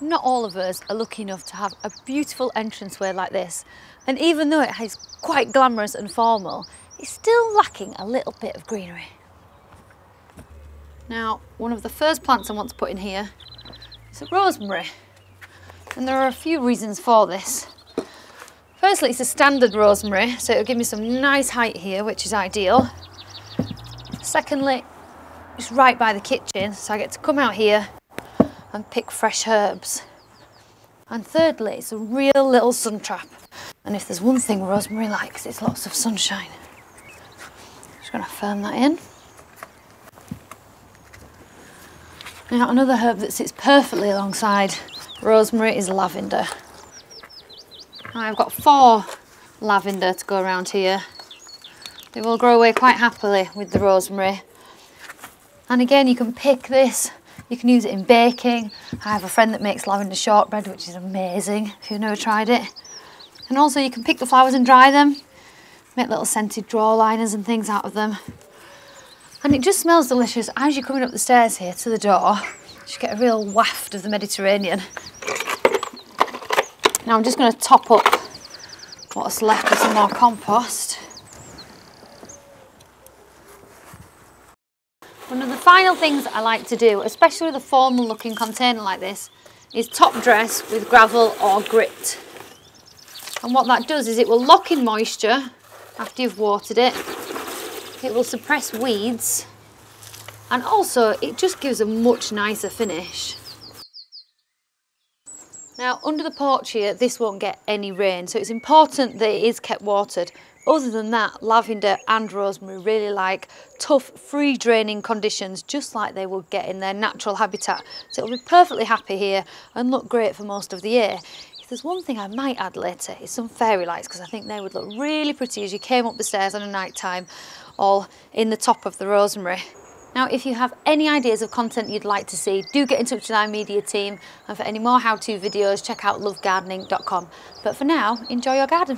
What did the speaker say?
not all of us are lucky enough to have a beautiful entranceway like this. And even though it is quite glamorous and formal, it's still lacking a little bit of greenery. Now, one of the first plants I want to put in here is a rosemary. And there are a few reasons for this. Firstly, it's a standard rosemary, so it'll give me some nice height here, which is ideal. Secondly, it's right by the kitchen, so I get to come out here and pick fresh herbs. And thirdly, it's a real little sun trap. And if there's one thing rosemary likes, it's lots of sunshine. Just gonna firm that in. Now, another herb that sits perfectly alongside rosemary is lavender. Now, I've got 4 lavender to go around here. They will grow away quite happily with the rosemary. And again, you can pick this. You can use it in baking. I have a friend that makes lavender shortbread, which is amazing if you've never tried it. And also you can pick the flowers and dry them, make little scented drawer liners and things out of them. And it just smells delicious as you're coming up the stairs here to the door. You get a real waft of the Mediterranean. Now I'm just going to top up what's left with some more compost. One of the final things I like to do, especially with a formal looking container like this, is top dress with gravel or grit. And what that does is it will lock in moisture after you've watered it. It will suppress weeds, and also it just gives a much nicer finish. Now, under the porch here, this won't get any rain, so it's important that it is kept watered. Other than that, lavender and rosemary really like tough, free draining conditions, just like they would get in their natural habitat. So it'll be perfectly happy here and look great for most of the year. If there's one thing I might add later, is some fairy lights, because I think they would look really pretty as you came up the stairs on a night time, all in the top of the rosemary. Now, if you have any ideas of content you'd like to see, do get in touch with our media team. And for any more how-to videos, check out lovegardening.com. But for now, enjoy your garden.